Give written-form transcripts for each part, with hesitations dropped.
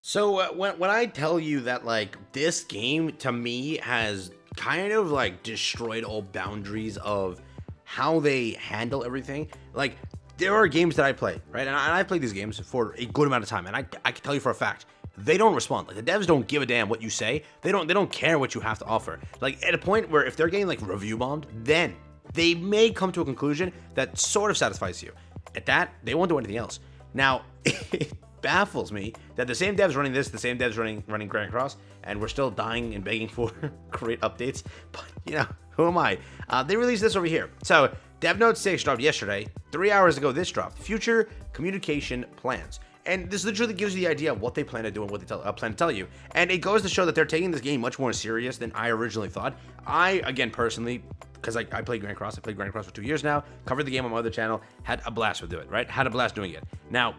So when I tell you that like this game to me has kind of like destroyed all boundaries of how they handle everything, like there are games that I play, right? And I played these games for a good amount of time, and I can tell you for a fact they don't respond. Like the devs don't give a damn what you say. They don't care what you have to offer. Like at a point where if they're getting like review bombed, then they may come to a conclusion that sort of satisfies you. At that, they won't do anything else. Now, it baffles me that the same devs running this, the same devs running Grand Cross, and we're still dying and begging for great updates. But who am I? They released this over here. So DevNote 6 dropped yesterday. 3 hours ago, this dropped. Future communication plans. And this literally gives you the idea of what they plan to do and what they plan to tell you. And it goes to show that they're taking this game much more serious than I originally thought. I, again, personally, because I played Grand Cross. I played Grand Cross for 2 years now. Covered the game on my other channel. Had a blast with it, right? Had a blast doing it. Now,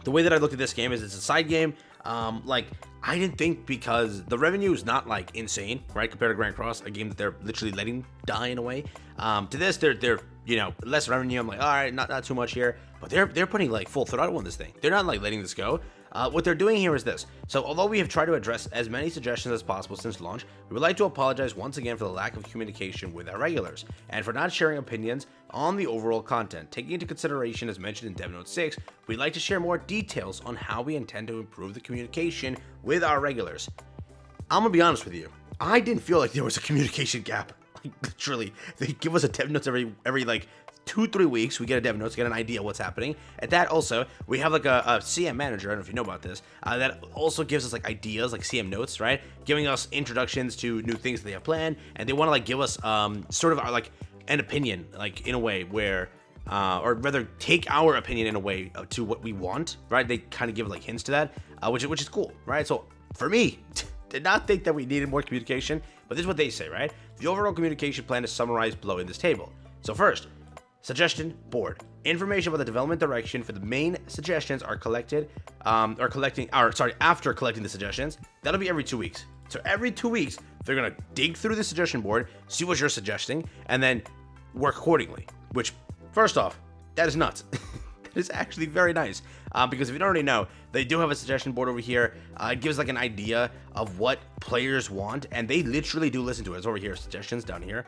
the way that I looked at this game is it's a side game. I didn't think, because the revenue is not like insane, right? Compared to Grand Cross, a game that they're literally letting die in a way. To this, they're less revenue. I'm like, all right, not too much here, but they're putting like full throttle on this thing. They're not like letting this go. What they're doing here is this. So although we have tried to address as many suggestions as possible since launch, we would like to apologize once again for the lack of communication with our regulars and for not sharing opinions on the overall content. Taking into consideration, as mentioned in DevNote 6, we'd like to share more details on how we intend to improve the communication with our regulars. I'm gonna be honest with you. I didn't feel like there was a communication gap. Like literally, they give us a dev notes every like 2-3 weeks. We get a dev notes, get an idea what's happening. At that, also we have like a CM manager. I don't know if you know about this. That also gives us like ideas, like CM notes, right? Giving us introductions to new things that they have planned, and they want to like give us sort of like an opinion, like in a way where. Or rather, take our opinion in a way to what we want, right? They kind of give like hints to that, which is cool, right? So for me, did not think that we needed more communication, but this is what they say, right? The overall communication plan is summarized below in this table. So first, suggestion board. Information about the development direction for the main suggestions are collected, after collecting the suggestions. That'll be every 2 weeks. So every 2 weeks, they're gonna dig through the suggestion board, see what you're suggesting, and then work accordingly. Which, first off, that is nuts. That is actually very nice. Because if you don't already know, they do have a suggestion board over here. It gives like an idea of what players want, and they literally do listen to it. It's over here, suggestions down here.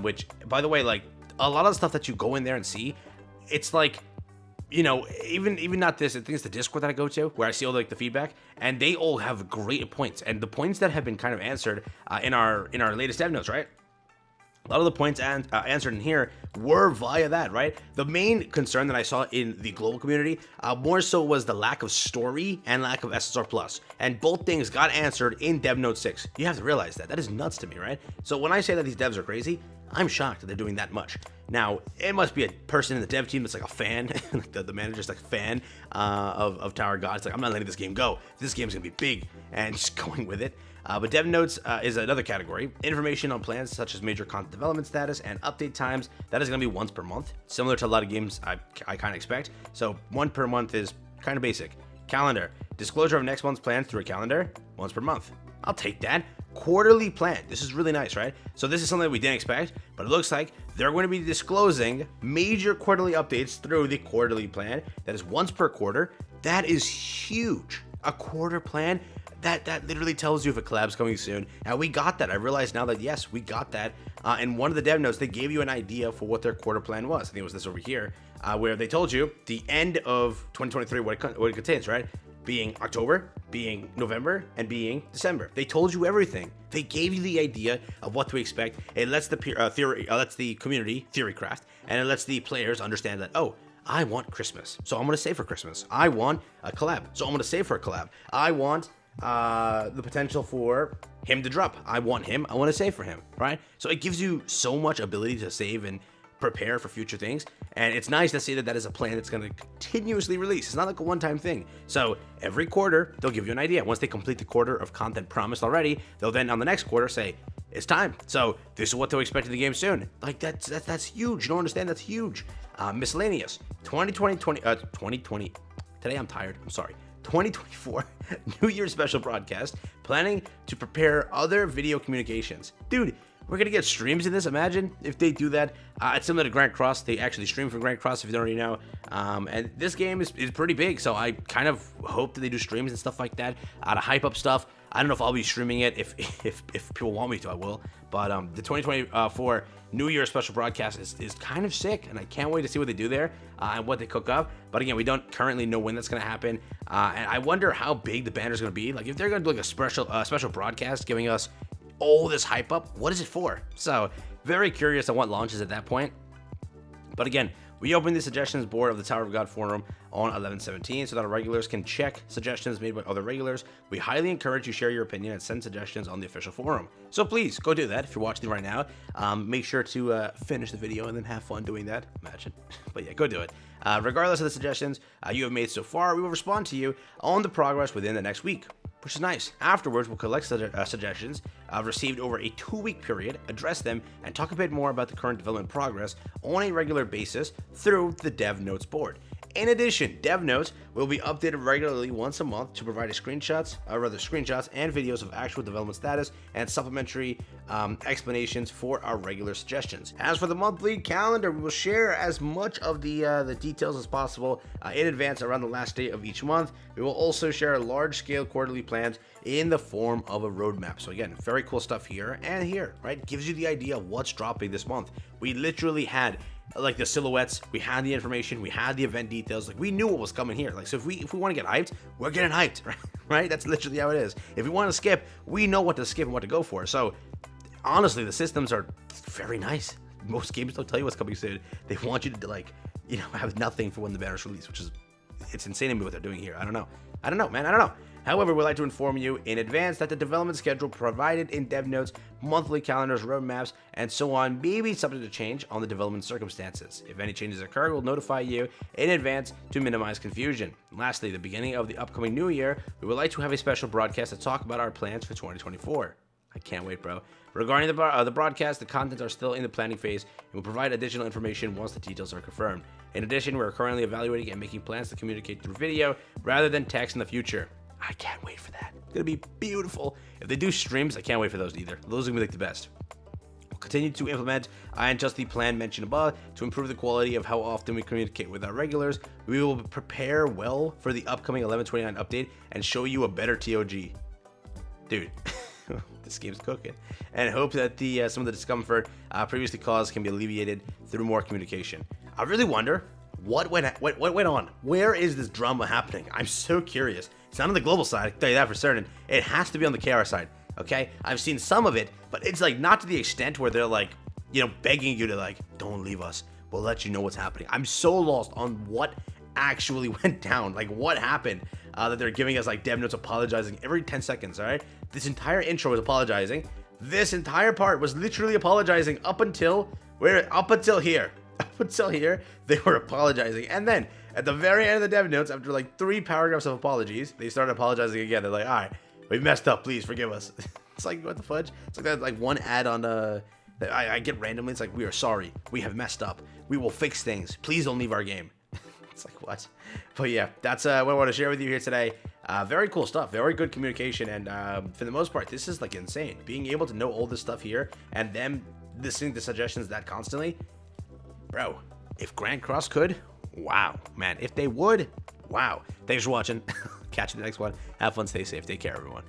Which, by the way, like a lot of the stuff that you go in there and see, it's like, even not this. I think it's the Discord that I go to where I see all like the feedback, and they all have great points. And the points that have been kind of answered in our latest dev notes, right? A lot of the points answered in here were via that, right? The main concern that I saw in the global community more so was the lack of story and lack of SSR Plus. And both things got answered in DevNote 6. You have to realize that. That is nuts to me, right? So when I say that these devs are crazy, I'm shocked that they're doing that much. Now, it must be a person in the dev team that's like a fan, like the manager's like a fan of Tower God. It's like, I'm not letting this game go. This game's gonna be big, and just going with it. But dev notes is another category. Information on plans such as major content development status and update times. That is going to be once per month, similar to a lot of games I kind of expect. So one per month is kind of basic. Calendar. Disclosure of next month's plans through a calendar, once per month. I'll take that. Quarterly plan. This is really nice, right? So this is something that we didn't expect, but it looks like they're going to be disclosing major quarterly updates through the quarterly plan. That is once per quarter. That is huge. A quarter plan. That literally tells you if a collab's coming soon. And we got that. I realize now that, yes, we got that. In one of the dev notes, they gave you an idea for what their quarter plan was. I think it was this over here, where they told you the end of 2023, what it contains, right? Being October, being November, and being December. They told you everything. They gave you the idea of what to expect. It lets the community theory craft, and it lets the players understand that, oh, I want Christmas, so I'm going to save for Christmas. I want a collab, so I'm going to save for a collab. I want the potential for him to drop. I want him. I want to save for him, right? So it gives you so much ability to save and prepare for future things. And it's nice to see that is a plan that's going to continuously release. It's not like a one-time thing. So every quarter, they'll give you an idea. Once they complete the quarter of content promised already, they'll then on the next quarter say, it's time. So this is what to expect in the game soon. Like that's huge. You don't understand? That's huge. Miscellaneous 2020. Today I'm tired. I'm sorry. 2024 New Year's special broadcast, planning to prepare other video communications. Dude, we're gonna get streams in this. Imagine if they do that. It's similar to Grand Cross. They actually stream from Grand Cross, if you don't already know. And this game is pretty big, so I kind of hope that they do streams and stuff like that to hype up stuff. I don't know if I'll be streaming it. If people want me to, I will. But the 2024 New Year special broadcast is kind of sick, and I can't wait to see what they do there and what they cook up. But again, we don't currently know when that's going to happen, and I wonder how big the banner is going to be. Like, if they're going to do like a special broadcast giving us all this hype up, what is it for? So very curious on what launches at that point. But again, we opened the suggestions board of the Tower of God forum on 11/17 so that our regulars can check suggestions made by other regulars. We highly encourage you share your opinion and send suggestions on the official forum. So please go do that if you're watching right now. Make sure to finish the video and then have fun doing that. Imagine. But yeah, go do it. Regardless of the suggestions you have made so far, we will respond to you on the progress within the next week, which is nice. Afterwards, we'll collect suggestions received over a 2-week period, address them, and talk a bit more about the current development progress on a regular basis through the Dev Notes board. In addition, Dev Notes will be updated regularly once a month to provide screenshots and videos of actual development status and supplementary explanations for our regular suggestions. As for the monthly calendar, we will share as much of the details as possible in advance around the last day of each month. We will also share large-scale quarterly plans in the form of a roadmap. So again, very cool stuff here and here, right? Gives you the idea of what's dropping this month. We literally had like the silhouettes, we had the information, we had the event details, like we knew what was coming here. Like, so if we want to get hyped, we're getting hyped, right? That's literally how it is. If we want to skip, we know what to skip and what to go for. So honestly, the systems are very nice. Most games don't tell you what's coming soon. They want you to, like, you know, have nothing for when the banner's released, which is, it's insane to me what they're doing here. I don't know, man. I don't know. However, we'd like to inform you in advance that the development schedule provided in Dev Notes, monthly calendars, roadmaps, and so on may be subject to change on the development circumstances. If any changes occur, we'll notify you in advance to minimize confusion. Lastly, the beginning of the upcoming new year, we would like to have a special broadcast to talk about our plans for 2024. I can't wait, bro. Regarding the broadcast, the contents are still in the planning phase and will provide additional information once the details are confirmed. In addition, we are currently evaluating and making plans to communicate through video rather than text in the future. I can't wait for that. It's gonna be beautiful. If they do streams, I can't wait for those either. Those are gonna be like the best. We'll continue to implement and adjust the plan mentioned above to improve the quality of how often we communicate with our regulars. We will prepare well for the upcoming 11/29 update and show you a better TOG. Dude, this game's cooking. And hope that some of the discomfort previously caused can be alleviated through more communication. I really wonder what went on. Where is this drama happening? I'm so curious. It's not on the global side, I can tell you that for certain. It has to be on the KR side, okay? I've seen some of it, but it's like not to the extent where they're like, you know, begging you to like, don't leave us. We'll let you know what's happening. I'm so lost on what actually went down. Like, what happened that they're giving us like Dev Notes apologizing every 10 seconds, all right? This entire intro was apologizing. This entire part was literally apologizing up until here. Up until here, they were apologizing. And then at the very end of the Dev Notes, after like 3 paragraphs of apologies, they started apologizing again. They're like, all right, we messed up. Please forgive us. It's like, what the fudge? It's like that, like one ad on that I get randomly. It's like, we are sorry. We have messed up. We will fix things. Please don't leave our game. It's like, what? But yeah, that's what I want to share with you here today. Very cool stuff. Very good communication. And for the most part, this is like insane. Being able to know all this stuff here and them listening to suggestions that constantly. Bro, if Grand Cross could, wow, man. If they would, wow. Thanks for watching. Catch you in the next one. Have fun, stay safe, take care, everyone.